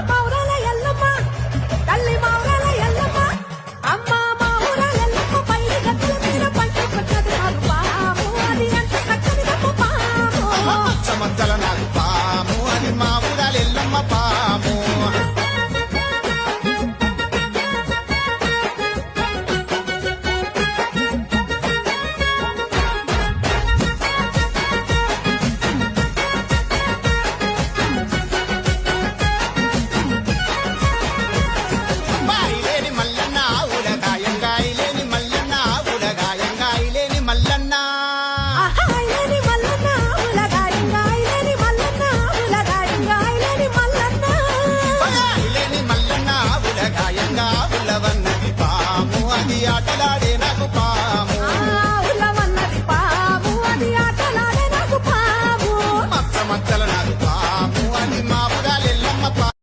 మౌరాల ఎల్లమ్మ తల్లి మౌరాల ఎల్లమ్మ అమ్మ మౌరాల ఎల్లమ్మ పైన గద్దెల మీద పంటకొచ్చది నాగు పాము అది ఎంత చక్కని పాము మచ్చల నాగు పాము అది మా ఊరాల ఎల్లమ్మ పాము